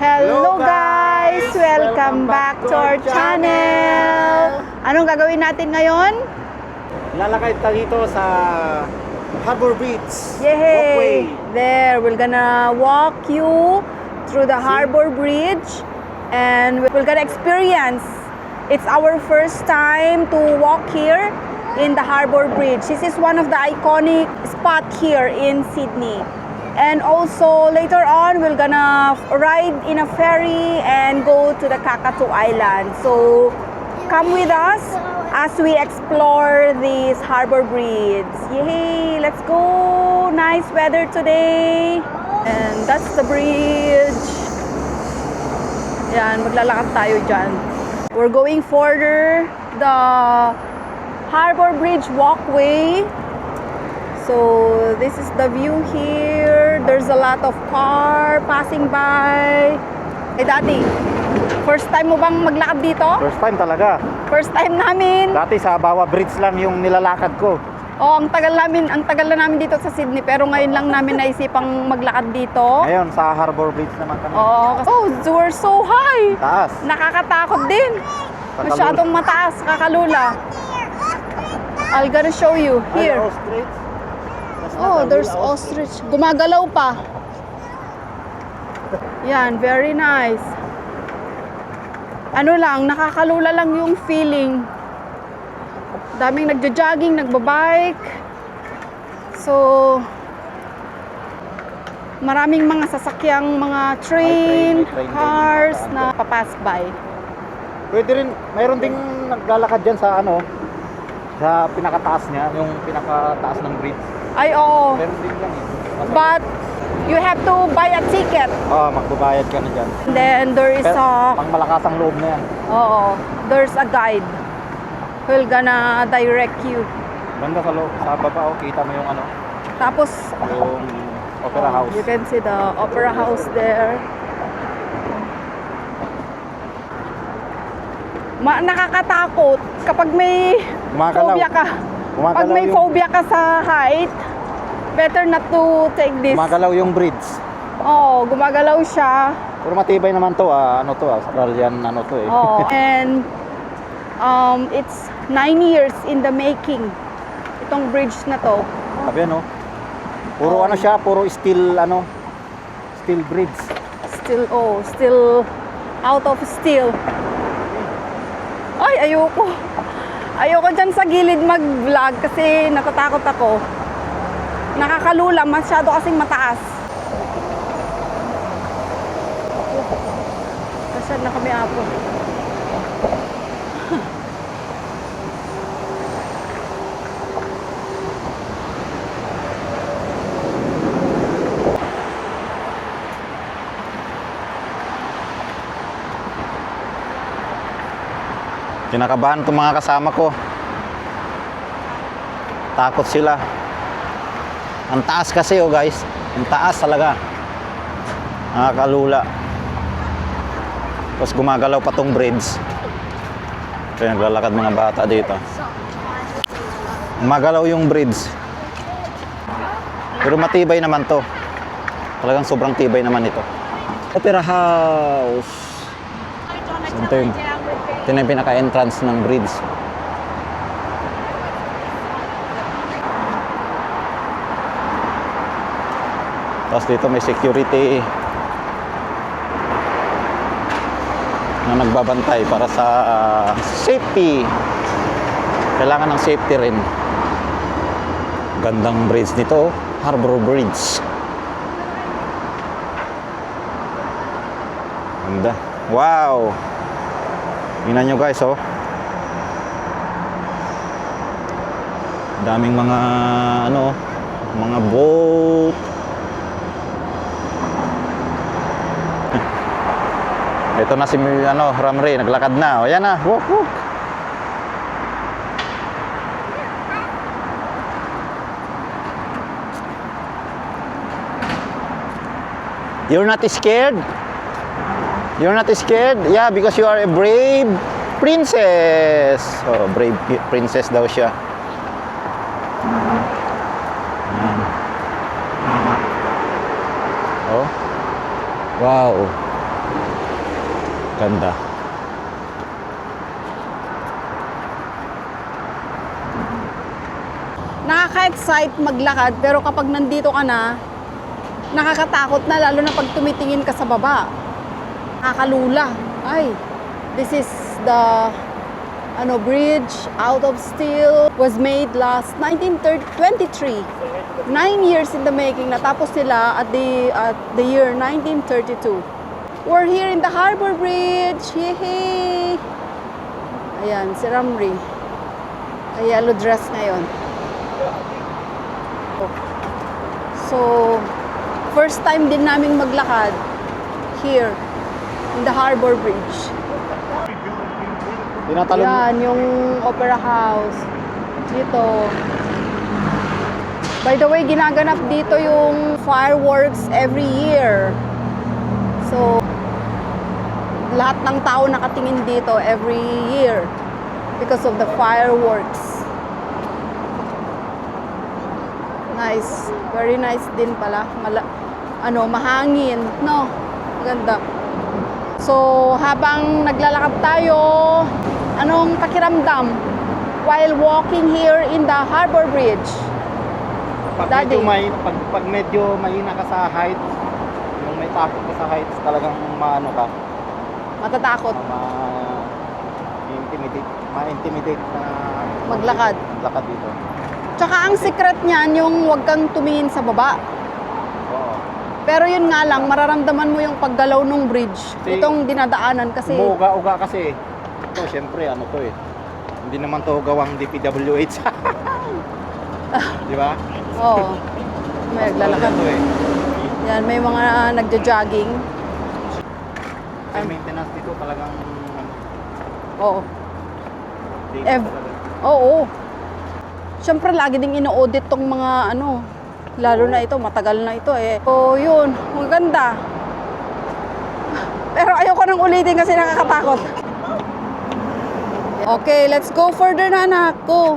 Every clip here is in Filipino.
Hello guys! Welcome back to our channel! Anong gagawin natin ngayon? Lalakad tayo dito sa Harbor Bridge. Yay! There, we're gonna walk you through the Harbor Bridge and we're gonna experience. It's our first time to walk here in the Harbor Bridge. This is one of the iconic spot here in Sydney. And also later on, we're gonna ride in a ferry and go to the Kakatu Island. So come with us as we explore this Harbor Bridge. Yay! Let's go! Nice weather today. And that's the bridge. Yan, maglalakad tayo dyan. We're going further the Harbor Bridge walkway. So this is the view here. There's a lot of car passing by. Hey Daddy, first time mo bang maglakad dito? First time talaga. First time namin. Dati sa Bawa Bridge lang yung nilalakad ko. Oh, ang tagal na namin dito sa Sydney, pero ngayon lang namin naisipang maglakad dito. Ngayon sa Harbor Bridge naman kami. Oh, we're so high. Taas. Nakakatakot din. Kakalula. Masyadong mataas, kakalula. I'll gonna show you here. Ay, ostrich. Oh, there's ostrich. Gumagalaw pa. Yan, very nice. Ano lang, nakakalula lang yung feeling. Daming nagja-jogging, nagbabike. So, maraming mga sasakyang mga train, cars na papass by. Pwede rin, mayroon ding naglalakad dyan sa sa pinakataas niya, yung pinakataas ng bridge. Ay, oo. Meron din yan eh. But, you have to buy a ticket. Magbabayad ka na dyan. And then, there is Pero, a... pang malakas ang loob na yan. Oo. There's a guide who'll gonna direct you. Banda sa loob, sa baba, kita mo yung Tapos, yung Opera House. you can see the Opera House there. Nakakatakot kapag may Gumagalaw. phobia ka. Gumagalaw Pag may yung- phobia ka sa height, better not to take this. Gumagalaw yung bridge. Oo, gumagalaw siya. Pero matibay naman to, Australian to eh. Oo. And it's 9 years in the making. Itong bridge na to. Sabi puro siya, puro steel steel bridge. Still out of steel. Ay, ayoko. Ayoko dyan sa gilid mag-vlog kasi natatakot ako. Nakakalula, masyado kasing mataas. Kasyan na kami apo. Kinakabahan itong mga kasama ko. Takot sila. Ang taas kasi guys. Ang taas talaga. Nakakalula. Tapos gumagalaw pa tong bridge. Kaya naglalakad mga bata dito. Gumagalaw yung bridge. Pero matibay naman to. Talagang sobrang tibay naman ito. Opera House. Ito na yung pinaka-entrance ng bridge. Tapos dito may security na nagbabantay para sa safety. Kailangan ng safety rin. Gandang bridge nito, Harbor Bridge. Ganda. Wow! Tingnan nyo guys, daming mga mga boat. Ito na si Ramre, naglakad na. Ayan na. Woo, woo. You're not scared? You're not scared? Yeah, because you are a brave princess. Oh, brave princess daw siya. Oh. Wow. Ganda. Nakaka-excite maglakad, pero kapag nandito ka na, nakakatakot na, lalo na pag tumitingin ka sa baba. Nakakalula. Ay, this is the bridge out of steel. Was made last 1923. 9 years in the making. Natapos nila at the year 1932. We're here in the Harbor Bridge. Yehey! Ayan, si Ramri. Ay, yellow dress ngayon. So, first time din naming maglakad here in the Harbor Bridge. Tinatalon. Yan, yung Opera House. Dito. By the way, ginaganap dito yung fireworks every year. So, lahat ng tao nakatingin dito every year because of the fireworks. Nice. Very nice din pala. Mahangin. No? Maganda. So, habang naglalakad tayo, anong pakiramdam while walking here in the Harbor Bridge? Pag medyo mahina ka sa height, yung may takot ka sa heights, talagang maano ka, Matatakot. ma-intimidate na Maglakad. maglakad dito. Tsaka ang secret niyan, yung huwag kang tumingin sa baba. Oo. Pero yun nga lang, mararamdaman mo yung paggalaw ng bridge. Kasi Itong dinadaanan kasi. Umuuga-uga kasi. Ito, syempre, ano to eh. Hindi naman to gawang DPWH. Di ba? Oo. May naglalakad. To eh. Yan, may mga nagja-jogging. May maintenance dito talagang Oo. dito Ev- talaga. Oo. Siyempre, lagi ding ino-audit tong mga lalo na ito, matagal na ito eh. So, yun, maganda. Pero ayoko nang ulitin kasi nakakatakot. Okay, let's go further na, anak. Go.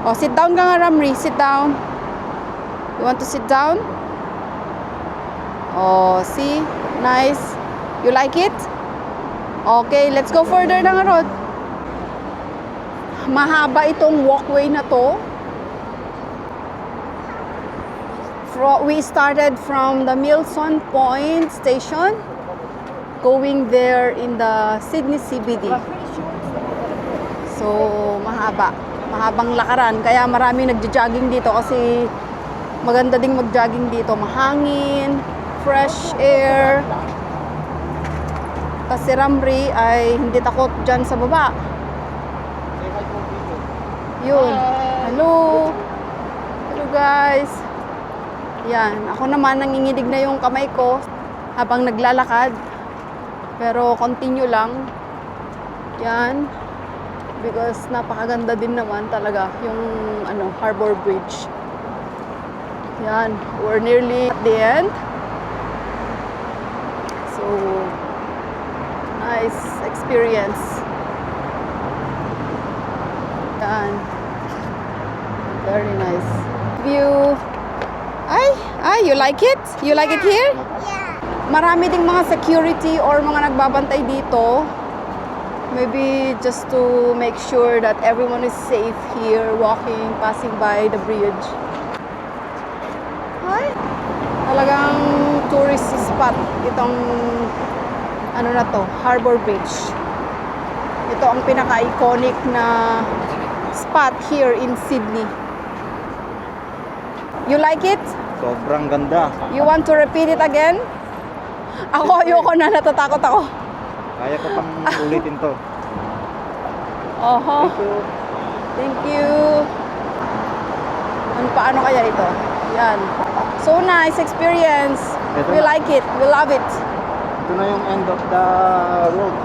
Oh, sit down ka nga, Ramri. Sit down. You want to sit down? Oh, see? Nice. You like it? Okay, let's go further na nga, Rod. Mahaba itong walkway na to. We started from the Milson Point station, going there in the Sydney CBD. So, mahaba. Mahabang lakaran. Kaya maraming nagja-jogging dito kasi maganda ding mag-jogging dito. Mahangin, fresh air. Kasi Ramri ay hindi takot dyan sa baba. Yun. Hello. Hello guys. Yan. Ako naman nanginginig na yung kamay ko habang naglalakad. Pero continue lang. Yan. Because napakaganda din naman talaga yung Harbor Bridge. Yan. We're nearly at the end. So, nice experience. Yan. Very nice. View. Ay, you like it? You like it here? Yeah. Marami ding mga security or mga nagbabantay dito. Maybe just to make sure that everyone is safe here, walking, passing by the bridge. Ay, talagang tourist spot itong Harbor Bridge. Ito ang pinaka-iconic na spot here in Sydney. You like it? Sobrang ganda. You want to repeat it again? Ako, ayoko na, natatakot ako. Kaya ko pang ulitin to. Oho. Thank you. Thank you. Paano kaya ito? Yan. So nice experience. Ito We na. like it. We love it. Ito na yung end of the road.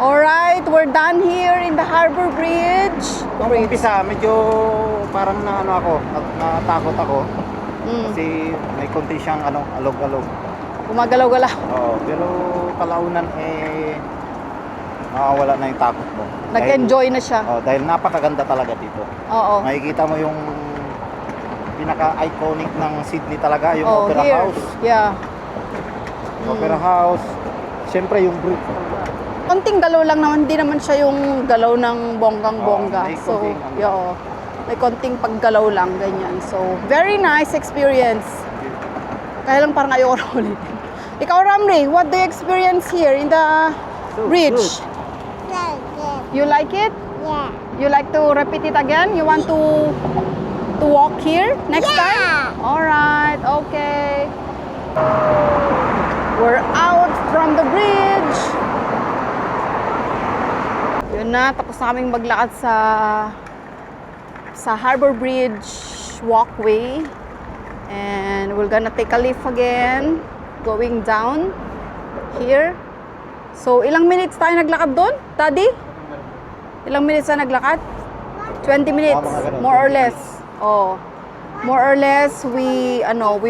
Alright, we're done here in the Harbor Bridge. Nung umpisa, medyo parang natakot ako. Mm. Kasi may konti siyang alog-alog. Gumagalaw-galaw. Oo, pero kalaunan nakawala na yung takot mo. Nag-enjoy na siya. Dahil napakaganda talaga dito. Oo. Makikita mo yung pinaka-iconic ng Sydney talaga, yung Oh, Opera here. House. Yeah. Opera House, Siyempre yung bridge. Konting galaw lang naman, hindi naman siya yung galaw ng bonggang-bongga. may So, konting ano. yeah, may konting paggalaw lang, ganyan. So, very nice experience. Kaya lang parang ayoko na ulitin. Ikaw, Ramri, what do you experience here in the bridge? You like it? Yeah. You like to repeat it again? You want to walk here next time? All right, okay. We're out from the bridge. Yun na, tapos na kaming maglakad sa Harbor Bridge walkway. And we're gonna take a lift again, going down here. So, ilang minutes tayo naglakad doon, Daddy? Ilang minutes na naglakad? 20 minutes, mga ganun, more or 20 less. Oh, more or less, we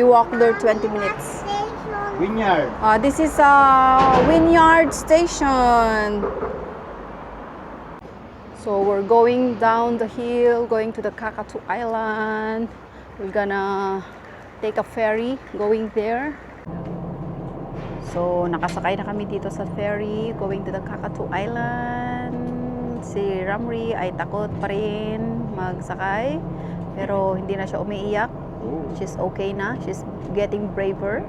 walk there 20 minutes. Vineyard. This is a Wynyard Station. So we're going down the hill, going to the Kakatu Island. We're gonna take a ferry going there. So nakasakay na kami dito sa ferry, going to the Kakatu Island. Si Ramri ay takot pa rin magsakay, pero hindi na siya umiiyak. She's okay na. She's getting braver.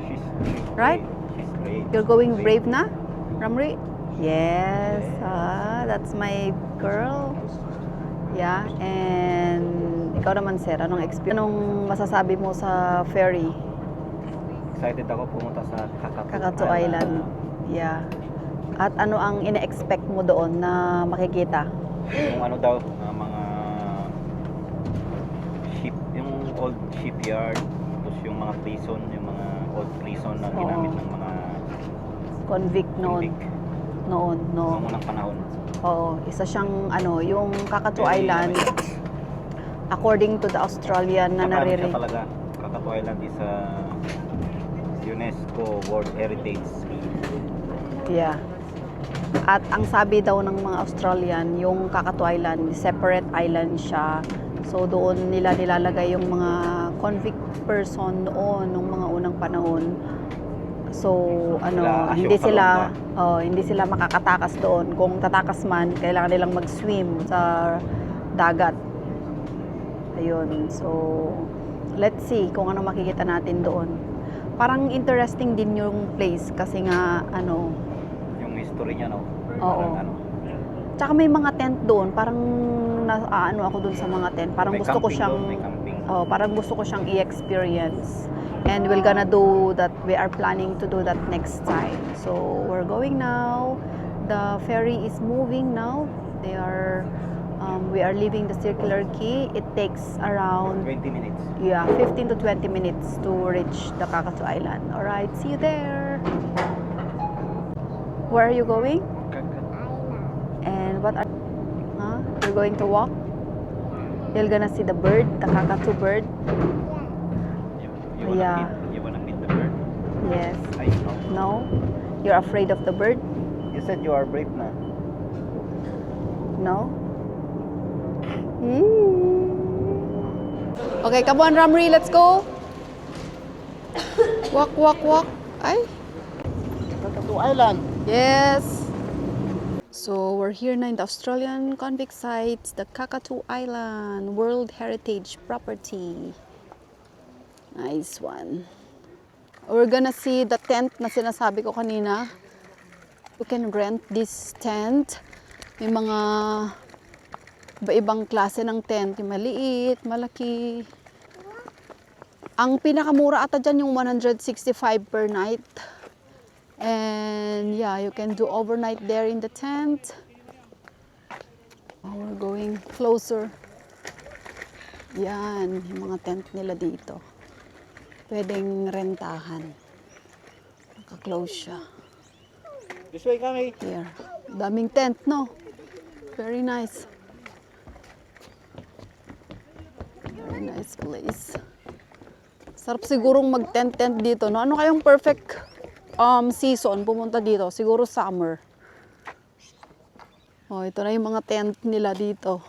Right? She's great. You're going brave na, Ramri? Yes. That's my girl. Yeah. And ikaw naman, sir, anong experience? Anong masasabi mo sa ferry? Excited ako pumunta sa Kakatu Island. Yeah. At ano ang ina-expect mo doon na makikita? Yung ano daw, mga ship, yung old shipyard, tapos yung mga prison, yung mga old prison na ginamit ng mga Convict noon. convict Noon, no. noong unang panahon. Oo, isa siyang yung Kakatu Very Island, according to the Australian na Saka ano siya naririnig. talaga, Kakatu Island is a UNESCO World Heritage. Yeah. At ang sabi daw ng mga Australian, yung Kakatu Island, separate island siya. So doon nila nilalagay yung mga convict person noon, nung mga unang panahon. So hindi sila makakatakas doon. Kung tatakas man, kailangan nilang mag-swim sa dagat. Ayun. So let's see kung ano makikita natin doon. Parang interesting din yung place kasi nga Yung history niya, no? Oo. Parang Tsaka may mga tent doon, parang ako doon sa mga tent. Parang may gusto ko camping siyang doon, may camping. parang gusto ko siyang i-experience. And we're gonna do that. We are planning to do that next time. So we're going now. The ferry is moving now. We are leaving the Circular Quay. It takes around 20 minutes. 15 to 20 minutes to reach the Kakatu Island. All right, see you there. Where are you going? And what are you're going to walk? You're gonna see the bird, the Kakatu bird. You Yeah. wanna feed the bird? Yes. I know. No? You're afraid of the bird? You said you are brave na. No? Okay, come on, Ramri, let's go. Walk, walk, walk. Ay. Kakatu Island. Yes. So we're here na in the Australian convict site, the Kakatu Island World Heritage Property. Nice one. We're gonna see the tent na sinasabi ko kanina. You can rent this tent. May mga iba-ibang klase ng tent. Yung maliit, malaki. Ang pinakamura ata dyan yung 165 per night. And yeah, you can do overnight there in the tent. Oh, we're going closer. Yan, yung mga tent nila dito. Pwedeng rentahan. Naka-close siya. This way kami. Here. Daming tent, no? Very nice. Very nice place. Sarap sigurong mag-tent-tent dito, no? Ano kayong perfect season pumunta dito? Siguro summer. Oh, ito na yung mga tent nila dito.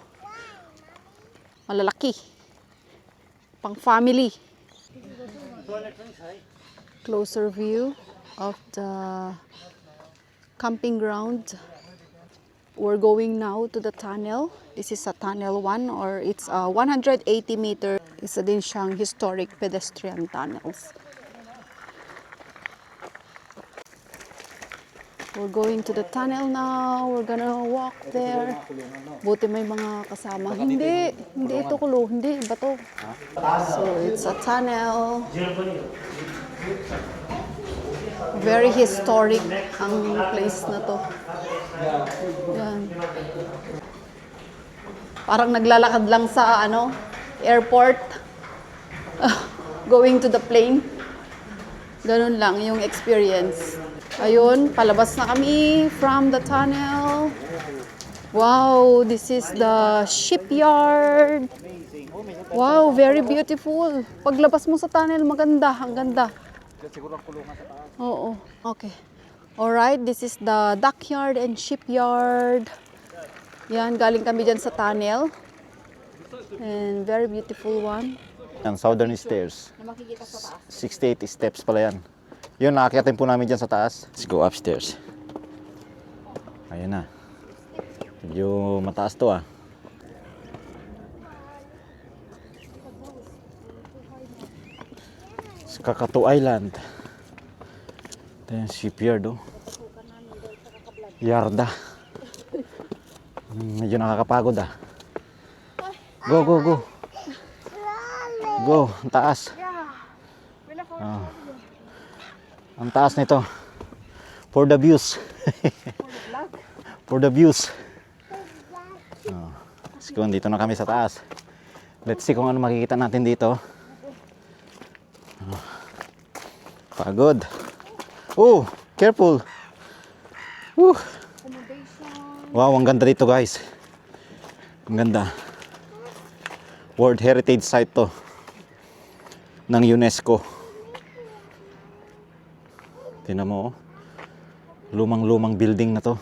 Malalaki. Pang family. Closer view of the camping ground. We're going now to the tunnel. This is a tunnel 1 or it's a 180 meter. Isa din siyang historic pedestrian tunnels. We're going to the tunnel now. We're gonna walk there. Buti may mga kasama. Hindi ito kulo. Hindi, bato. So, it's a tunnel. Very historic ang place na to. Yan. Parang naglalakad lang sa airport. Going to the plane. Ganun lang yung experience. Ayun, palabas na kami from the tunnel. Wow, this is the shipyard. Wow, very beautiful. Paglabas mo sa tunnel, maganda, ang ganda. Oo, okay. Alright, this is the dockyard and shipyard. Yan, galing kami dyan sa tunnel. And very beautiful one. Yan, Southern Stairs. 68 steps pala yan. Yun, nakakyatin po namin dyan sa taas. Let's go upstairs. Ayun na. Medyo mataas to ah. Sa Kakatu Island. Ito yung shipyard oh. Yarda. Medyo nakakapagod ah. Go, go, go. Go, ang taas. Oh. Ang taas nito. For the views. For the views. Oh. So, dito na kami sa taas. Let's see kung ano makikita natin dito. Oh. Pagod. Oh, careful. Woo. Wow, ang ganda dito guys. Ang ganda. World Heritage Site to. Ng UNESCO. Tingnan mo, oh. Lumang-lumang building na to.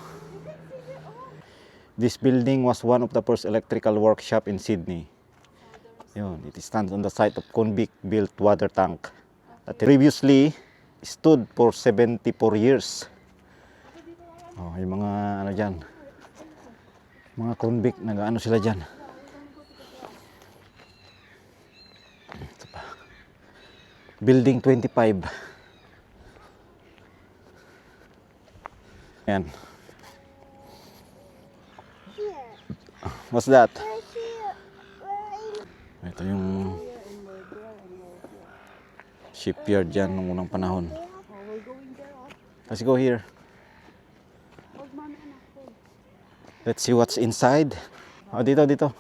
This building was one of the first electrical workshop in Sydney. Yun, it stands on the site of convict-built water tank that previously stood for 74 years. Oh, yung mga ano dyan, mga convict, nag-ano sila dyan. Ito pa. Building 25. Yan. What's that? Ito yung shipyard dyan nung unang panahon. Let's go here. Let's see what's inside. Oh, dito, dito.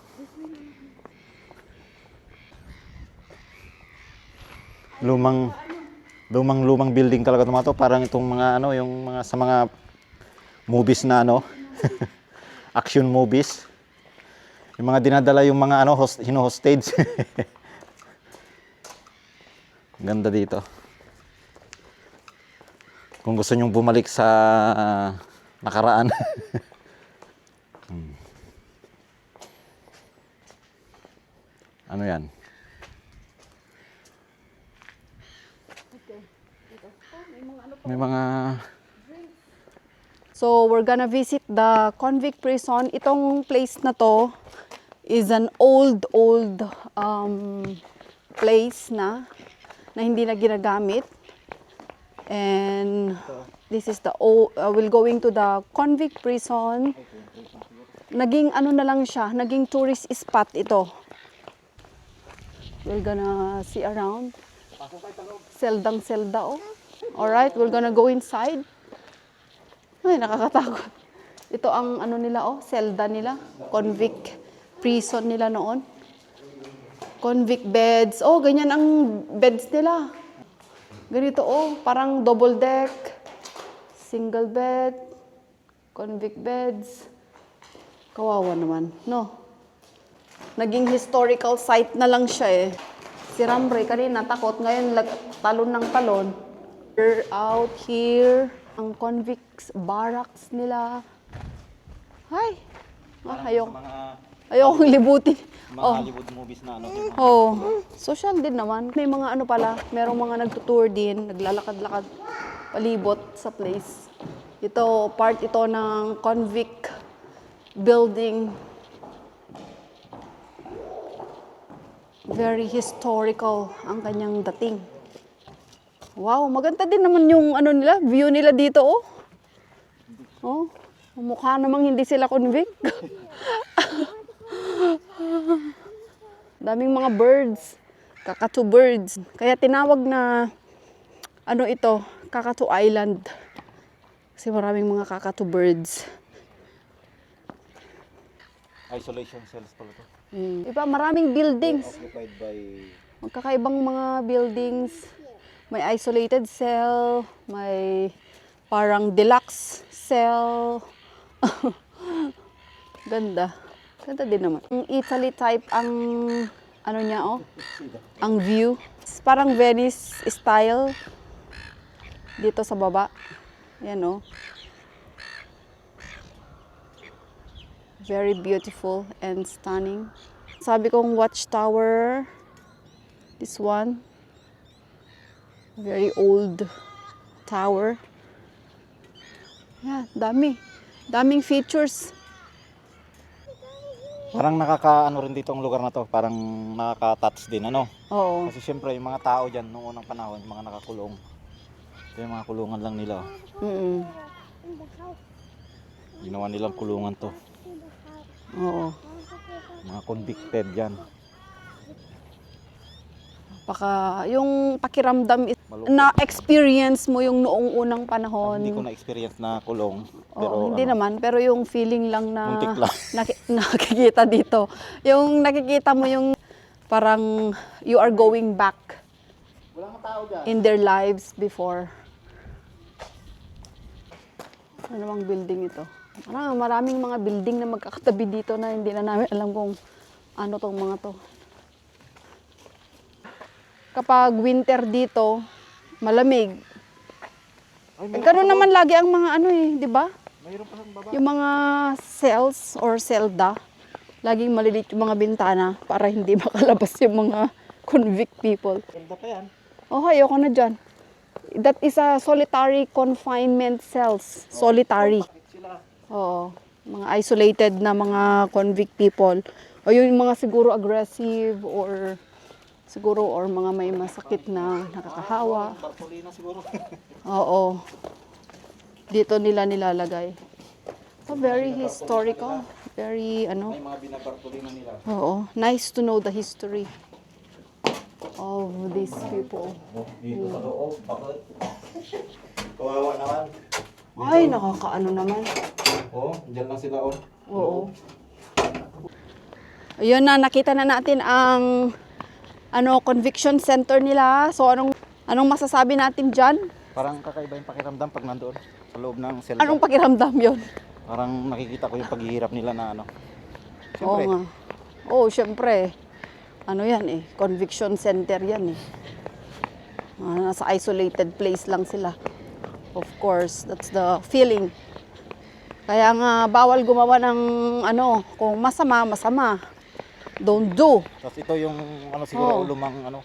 Lumang building talaga ito. Parang itong mga ano, yung mga sa mga movies na ano, action movies. Yung mga dinadala yung mga ano, hostage. Ganda dito. Kung gusto nyong bumalik sa nakaraan. Ano yan? May mga... So, we're gonna visit the convict prison. Itong place na to is an old place na hindi na ginagamit. And this is the we're going to the convict prison. Naging ano na lang siya, naging tourist spot ito. We're gonna see around. Seldang-selda oh. Alright, we're gonna go inside. Ay, nakakatakot. Ito ang ano nila oh, selda nila. Convict prison nila noon. Convict beds. Oh, ganyan ang beds nila. Ganito oh, parang double deck. Single bed. Convict beds. Kawawa naman, no? Naging historical site na lang siya eh. Si Ramre kanina takot, ngayon talon ng talon. We're out here. Ang convicts barracks nila. Ay, ayokong libutin. Mga Hollywood movies na ano. Oh, social din naman. May mga ano pala, merong mga nagtutour din, naglalakad-lakad palibot sa place. Ito, part ito ng convict building. Very historical ang kanyang dating. Wow, maganda din naman yung ano nila, view nila dito, oh. Oh, mukha namang hindi sila convict. Daming mga birds, Kakatu birds. Kaya tinawag na ano ito, Kakatu Island. Kasi maraming mga Kakatu birds. Isolation cells pala to. Iba, maraming buildings. Occupied by... Magkakaibang mga buildings. May isolated cell, may parang deluxe cell. Ganda. Ganda din naman. Ang Italy type ang ano niya, oh. Ang view. Parang Venice style. Dito sa baba. Yan, oh. Very beautiful and stunning. Sabi kong watchtower. This one. Very old tower. Yeah, dami. Daming features. Parang nakaka-ano rin dito ang lugar na to. Parang nakaka-touch din, ano? Oo. Kasi syempre, yung mga tao dyan, noong unang panahon, mga nakakulong. Ito yung mga kulungan lang nila. Mm-mm. Ginawa nilang kulungan to. Oo. Mga convicted dyan. Baka yung pakiramdam Malungkot. na-experience mo yung noong unang panahon. Hindi ko na-experience na kulong. Oo, Pero hindi ano, naman. Pero yung feeling lang na Muntik lang. nakikita dito. Yung nakikita mo yung parang you are going back Wala nga tao dyan. in their lives before. Ano bang building ito? Parang maraming mga building na magkakatabi dito na hindi na namin alam kung ano tong mga to. Kapag winter dito, malamig. Ganun naman lagi ang mga ano eh, di ba? Mayroon pa sa baba. Yung mga cells or selda, laging malilit yung mga bintana para hindi makalabas yung mga convict people. Ganda pa yan. Oh, ayoko na dyan. That is a solitary confinement cells. Solitary. Sila. Oo. Mga isolated na mga convict people. O yung mga siguro aggressive or siguro or mga may masakit na nakakahawa. Bartolina siguro. Oo. Dito nila nilalagay. So very historical. Very ano. May mga binabartolina nila. Oo. Nice to know the history of these people. Dito sa loob. Bakit? Kawawa naman. Ay, nakakaano naman. Oh, dyan lang sila oh. Oo. Ayun na, nakita na natin ang conviction center nila. So anong masasabi natin diyan? Parang kakaiba yung pakiramdam pag nandoon sa loob ng selda. Anong pakiramdam 'yon? Parang nakikita ko yung paghihirap nila na ano. Oo Siyempre, nga. Oo, syempre. Ano 'yan eh, conviction center 'yan eh. Nasa isolated place lang sila. Of course, that's the feeling. Kaya nga bawal gumawa ng kung masama. Don't do. tapos ito yung ano siguro Oh. lumang ano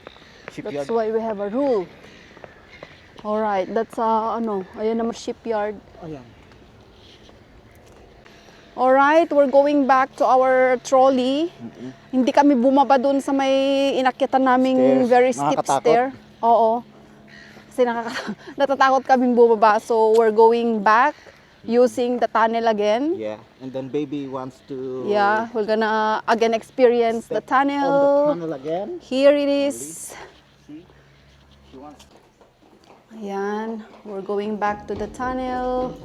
shipyard. That's why we have a rule. Alright, that's ayan naman shipyard. Ayan. Alright, we're going back to our trolley. Hindi kami bumaba dun sa may inakyatan naming Stairs. very steep Nakakatakot. stair. Oo. Kasi natatakot kaming bumaba. So we're going back using the tunnel again. Yeah. And then baby wants to Yeah, we're gonna again experience the step on the tunnel. tunnel again. Here it is. See? She wants Ayan, we're going back to the tunnel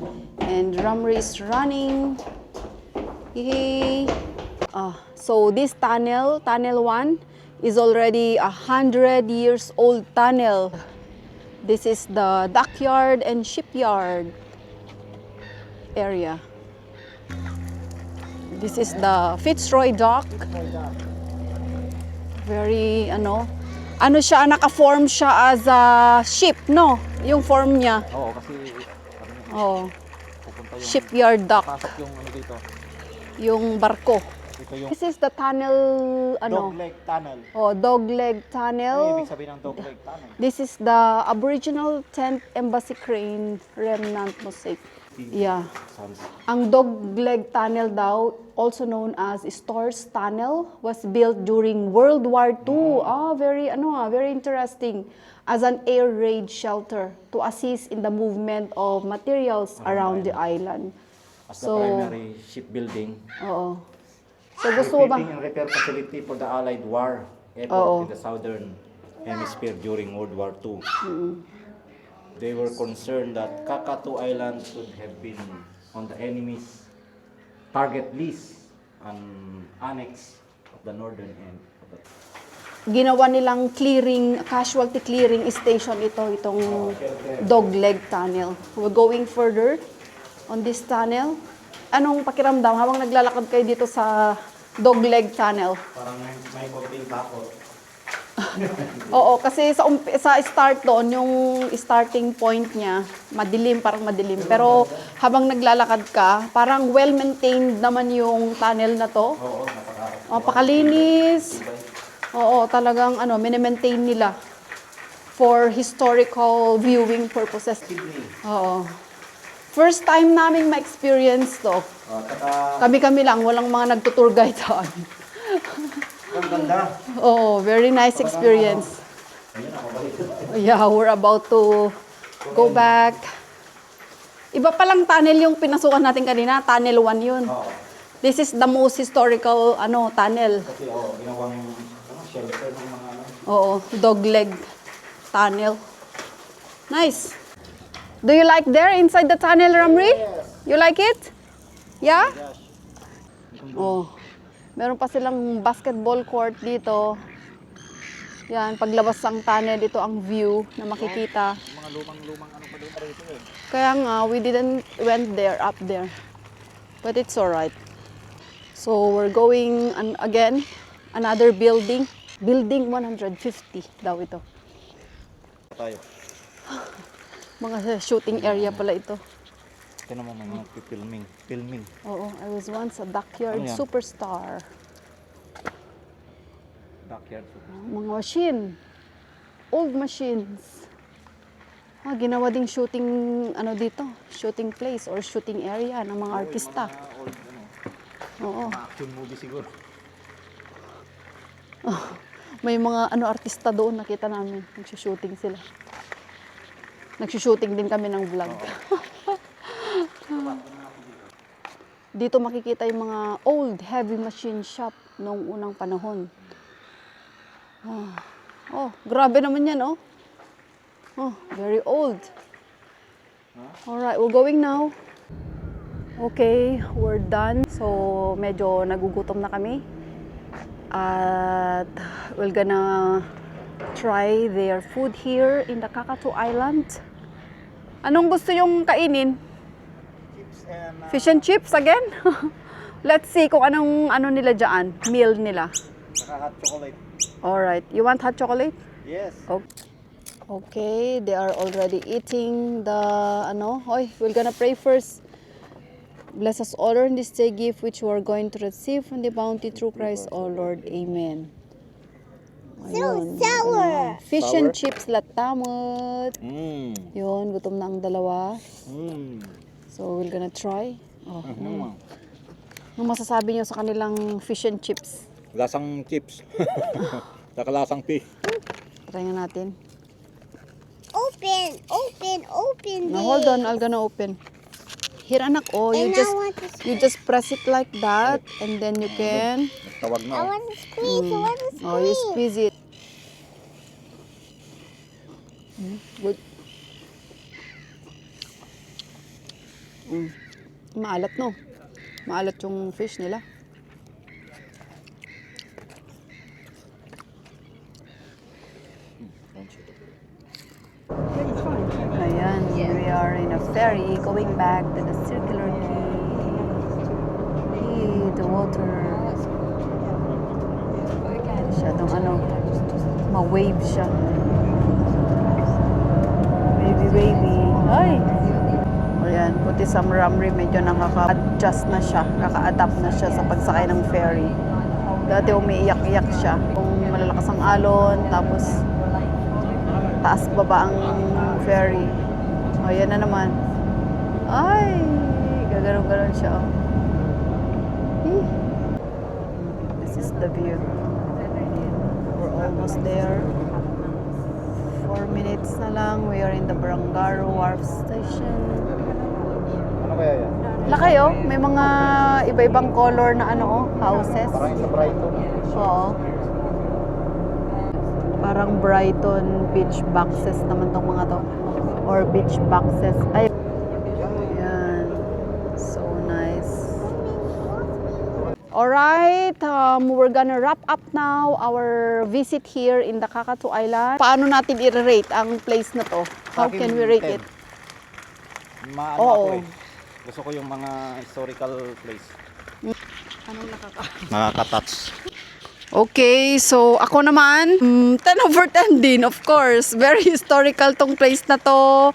and Ramri is running. Yay! So this tunnel 1, is already 100 years old tunnel. This is the dockyard and shipyard area. This is the Fitzroy Dock. Very siya, naka-form siya as a ship, no? Yung form niya. Oo, kasi Oh, pupunta yung shipyard dock, pasok yung ano dito. yung barko. Ito yung This is the tunnel, ano? Dogleg Tunnel. Oh, Dogleg Ano Tunnel. ibig sabihin ng Dogleg Tunnel? This is the Aboriginal 10th Embassy Crane Remnant Mosaic. Yeah. Sounds Ang Dogleg Tunnel daw, also known as Storrs Tunnel, was built during World War II. Very interesting. As an air raid shelter to assist in the movement of materials around the island. as the primary shipbuilding. Oo. So gusto mo ba? Refitting and repair facility for the Allied war effort in the southern hemisphere during World War II. They were concerned that Kakatu Island could have been on the enemy's target list and annex of the northern end of the Ginawa nilang casualty clearing station itong Dogleg Tunnel. We're going further on this tunnel. Anong pakiramdam habang naglalakad kayo dito sa Dogleg Tunnel? Parang may konting takot. Oo, kasi sa start doon, yung starting point niya, parang madilim. Pero habang naglalakad ka, parang well-maintained naman yung tunnel na to. Oo, Napakalinis. Oo, talagang mini-maintain nila for historical viewing purposes. Sydney. Oo. First time naming ma-experience to. Kami-kami lang, walang mga nagtutour guide doon. Ang ganda. Oh, very nice experience. Yeah, we're about to go back. Iba palang tunnel yung pinasukan natin kanina, tunnel 1 yun. This is the most historical tunnel. Kasi ginawang shelter ng mga Oo, Dogleg Tunnel. Nice. Do you like there inside the tunnel, Ramri? You like it? Yeah? Oh. Meron pa silang basketball court dito. Yan, paglabas ng tunnel, ito ang view na makikita. mga lumang pa dito eh. Kaya nga, we didn't went there, up there. But it's alright. So, we're going again, another building. Building 150 daw ito. Tayo. Mga shooting area pala ito. Ito naman mga filming. Oo, I was once a backyard Ano yan? superstar. Backyard. Mga machine. Old machines. Ginawa ding shooting, dito, shooting place or shooting area ng mga artista. Old, Oo. action movie siguro. May mga artista doon, nakita namin. Nagsushooting sila. Nagsushooting din kami ng vlog. Dito makikita yung mga old heavy machine shop noong unang panahon. Grabe naman yan, oh. Very old. Alright, we're going now. Okay, we're done. So, medyo nagugutom na kami. At we're gonna try their food here in the Kakatu Island. Anong gusto yung kainin? Chips and Fish and chips again? Let's see kung anong nila dyan, meal nila. hot chocolate. Alright, you want hot chocolate? Yes. Okay, they are already eating the we're gonna pray first. Bless us all in this day gift which we are going to receive from the bounty through Christ our Lord. Amen. Ayun, sour. Fish and chips latamot. Yun, gutom na ang dalawa. So, we're gonna try. Anong masasabi niyo sa kanilang fish and chips? Lasang chips. Saka lasang fish. Try nga natin. Open. Now, hold on, I'm gonna open. Here, anak. Oh, And I want to you just press it like that, and then you can. Tawag na. I want to squeeze. I want to squeeze. Oh, you squeeze it. Good. Maalat, no? Maalat yung fish nila. Ayan, we are in a ferry going back to the circular quay. The water. Masyadong ma-wave siya. Wavy. Ay! O yan, Ate Sam Ramri medyo nakaka-adjust na siya, nakaka-adapt na siya sa pagsakay ng ferry. Dati umiiyak-iyak siya. Kung malalakas ang alon, tapos taas baba ang ferry. O, yan na naman. Ay, gaganon-ganon siya. Eh. This is the view. We're almost there. 4 minutes na lang. We are in the Barangaro Wharf Station. Ano kaya yan? Wala kayo? May mga iba-ibang color na houses. Parang sa Brighton. Oo. Parang Brighton beach boxes naman tong mga to. Or beach boxes. Ay. Ayan. So nice. Alright, we're gonna wrap up now our visit here in the Kakatu Island. Paano natin i-rate ang place na to? How can we rate it? Maano Oo. ako eh. Gusto ko yung mga historical place. Anong Nakaka-touch. Okay, so ako naman, 10 over 10 din, of course. Very historical tong place na to.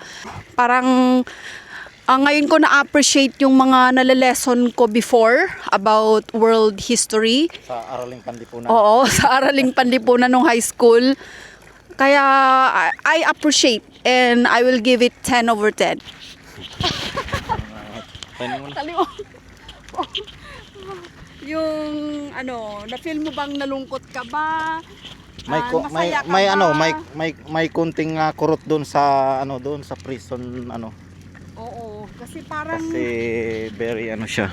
Parang ngayon ko na-appreciate yung mga nalilesson ko before about world history. Sa Araling Panlipunan. Oo, sa Araling Panlipunan nung high school. Kaya I appreciate and I will give it 10 over 10. Yung na-feel mo bang nalungkot ka ba? Masaya ka ba? May kunting kurot doon sa sa prison Oo, kasi parang very siya.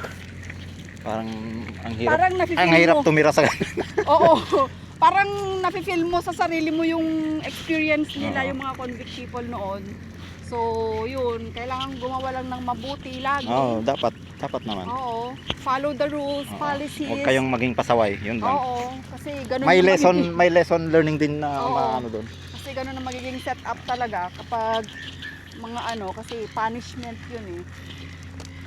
Parang ang hirap. Parang nafe-feel ang hirap mo. tumira sa Oo. Parang nafe-feel mo sa sarili mo yung experience nila, yung mga convict people noon. So, yun, kailangan gumawa lang ng mabuti lagi. dapat naman. Oo. Follow the rules, policies. Huwag kayong maging pasaway, yun lang. Oo, kasi ganun May yung lesson, magiging- may lesson learning din na Oo. doon. Kasi ganun ang magiging setup talaga kapag mga kasi punishment yun eh.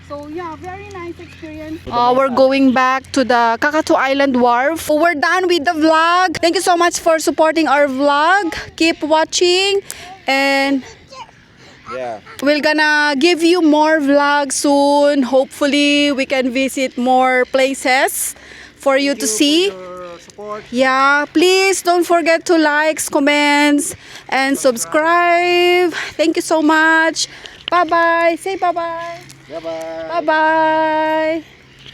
So yeah, very nice experience. We're going back to the Kakatu Island Wharf. We're done with the vlog. Thank you so much for supporting our vlog. Keep watching and Yeah. we're gonna give you more vlogs soon. Hopefully we can visit more places for you to see. Support. Yeah, please don't forget to like, comments, and subscribe. Thank you so much. Bye-bye. Say bye-bye. Bye-bye. Bye-bye.